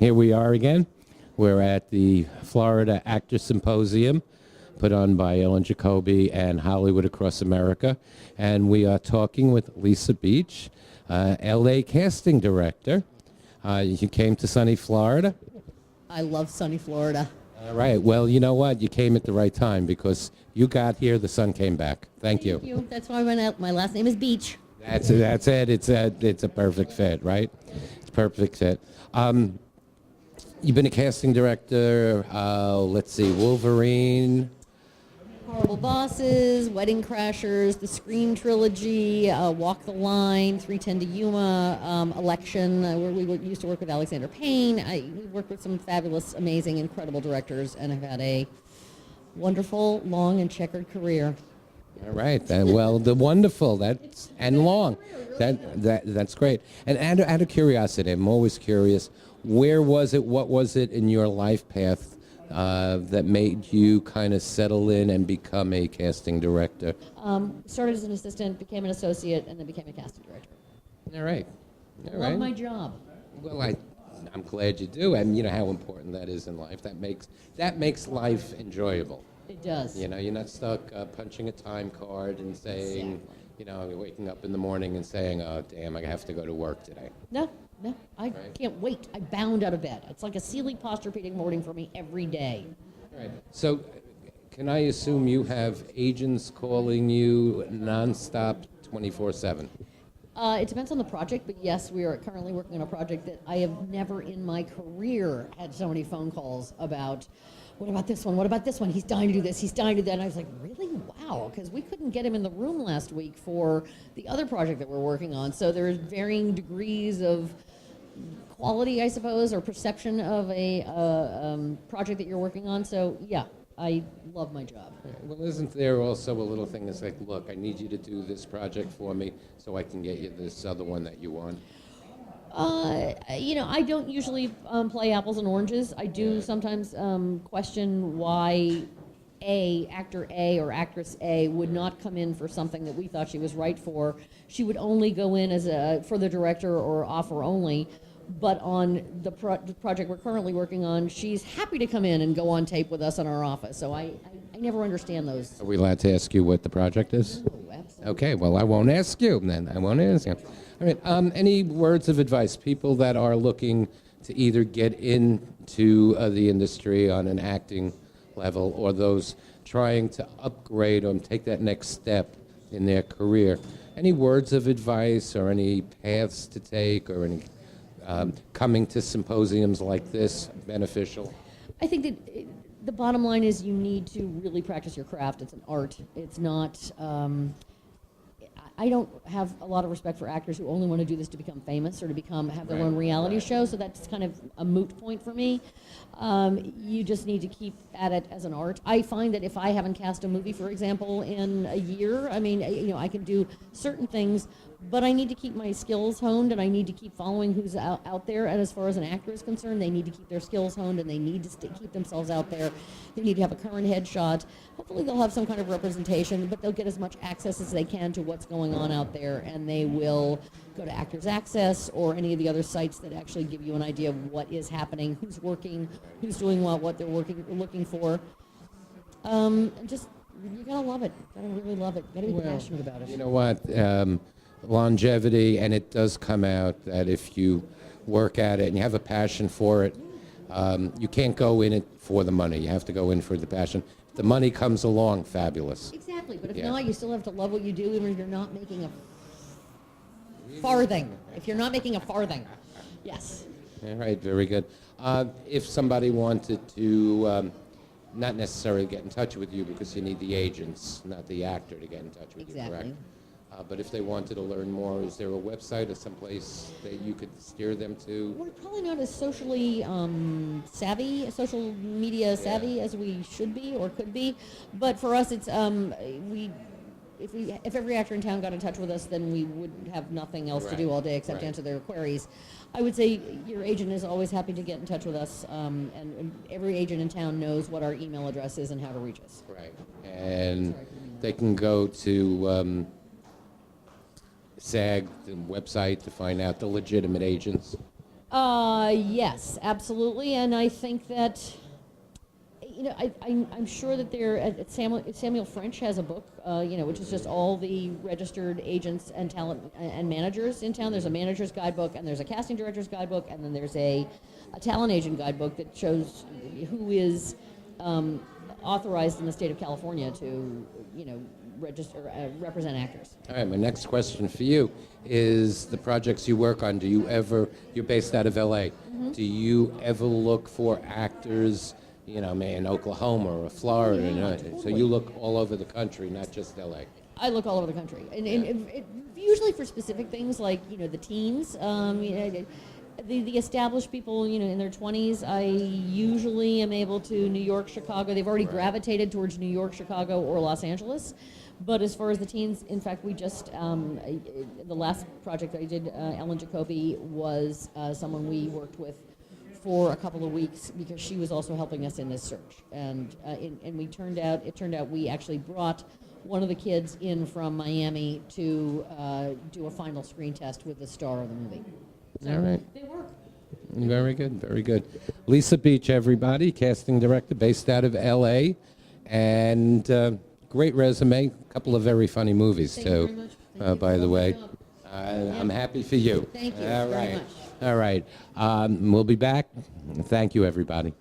Here we are again. We're at the Florida Actor Symposium put on by Ellen Jacoby and Hollywood Across America. And we are talking with Lisa Beach, LA casting director. You came to sunny Florida. I love sunny Florida. All right. Well, you know what? You came at the right time because you got here, the sun came back. Thank you. That's why my last name is Beach. That's it. It's a perfect fit, right? It's a perfect fit. You've been a casting director, let's see, Wolverine. Horrible Bosses, Wedding Crashers, the Scream Trilogy, Walk the Line, 310 to Yuma, Election, where we used to work with Alexander Payne. We worked with some fabulous, amazing, incredible directors, and I've had a wonderful, long, and checkered career. All right. Well, the wonderful and long. That's great. And out of curiosity, I'm always curious. Where was it? What was it in your life path that made you kind of settle in and become a casting director? Started as an assistant, became an associate, and then became a casting director. All right. Love my job. Well, I'm glad you do, and you know how important that is in life. That makes life enjoyable. It does. You know, you're not stuck punching a time card and saying, Exactly. you know, waking up in the morning and saying, oh, damn, I have to go to work today. No, I can't wait. I bound out of bed. It's like a ceiling posture-beating morning for me every day. Right. So, can I assume you have agents calling you nonstop, 24/7? It depends on the project, but yes, we are currently working on a project that I have never in my career had so many phone calls about. What about this one? What about this one? He's dying to do this. He's dying to do that. And I was like, really? Wow. Because we couldn't get him in the room last week for the other project that we're working on. So there's varying degrees of quality, I suppose, or perception of a project that you're working on. So, yeah, I love my job. Well, isn't there also a little thing that's like, look, I need you to do this project for me so I can get you this other one that you want? I don't usually play apples and oranges. I do sometimes question why actor A or actress A would not come in for something that we thought she was right for. She would only go in as for the director or offer only. But on the project we're currently working on, she's happy to come in and go on tape with us in our office. So I never understand those. Are we allowed to ask you what the project is? Oh, absolutely. Okay, well, I won't ask you then. I won't ask you. All right, any words of advice? People that are looking to either get into the industry on an acting level or those trying to upgrade or take that next step in their career. Any words of advice or any paths to take or any coming to symposiums like this beneficial? I think that the bottom line is you need to really practice your craft. It's an art. It's not. I don't have a lot of respect for actors who only want to do this to become famous or to have their own reality show. So that's kind of a moot point for me. You just need to keep at it as an art. I find that if I haven't cast a movie, for example, in a year, I can do certain things, but I need to keep my skills honed, and I need to keep following who's out there. And as far as an actor is concerned, they need to keep their skills honed, and they need to keep themselves out there. They need to have a current headshot. Hopefully they'll have some kind of representation, but they'll get as much access as they can to what's going on out there, and they will go to Actors Access or any of the other sites that actually give you an idea of what is happening, who's working, who's doing what they're looking for. And just, you gotta love it. You gotta really love it. You gotta be passionate about it. You know what? Longevity, and it does come out that if you work at it and you have a passion for it, you can't go in it for the money. You have to go in for the passion. If the money comes along, fabulous. Exactly, but if not, you still have to love what you do, even if you're not making a farthing. If you're not making a farthing, yes. All right, very good. If somebody wanted to, not necessarily get in touch with you because you need the agents, not the actor to get in touch with you, correct? But if they wanted to learn more, is there a website or someplace that you could steer them to? We're probably not as socially savvy, social media savvy as we should be or could be. But for us, it's if every actor in town got in touch with us, then we would have nothing else to do all day except answer their queries. I would say your agent is always happy to get in touch with us, and every agent in town knows what our email address is and how to reach us. Right, and they can go to SAG, the website, to find out the legitimate agents. Yes, absolutely, and I think that, I'm sure that Samuel French has a book, which is just all the registered agents and talent and managers in town. There's a manager's guidebook, and there's a casting director's guidebook, and then there's a talent agent guidebook that shows who is authorized in the state of California to, represent actors. All right, my next question for you is the projects you work on. You're based out of LA. Mm-hmm. Do you ever look for actors, maybe in Oklahoma or Florida? So you look all over the country, not just LA. I look all over the country, and usually for specific things like the teens, the established people in their 20s. I usually am able to New York, Chicago. They've already gravitated towards New York, Chicago, or Los Angeles. But as far as the teens, in fact, we just the last project I did, Ellen Jacoby, was someone we worked with for a couple of weeks because she was also helping us in this search, and it turned out we actually brought one of the kids in from Miami to do a final screen test with the star of the movie. So All right. they work. Very good, very good. Lisa Beach, everybody, casting director based out of LA, and great resume. A couple of very funny movies, Thank you too, very much. Thank you by for the way. coming up. I'm happy for you. Thank you All very right. much. All right. We'll be back. Thank you, everybody.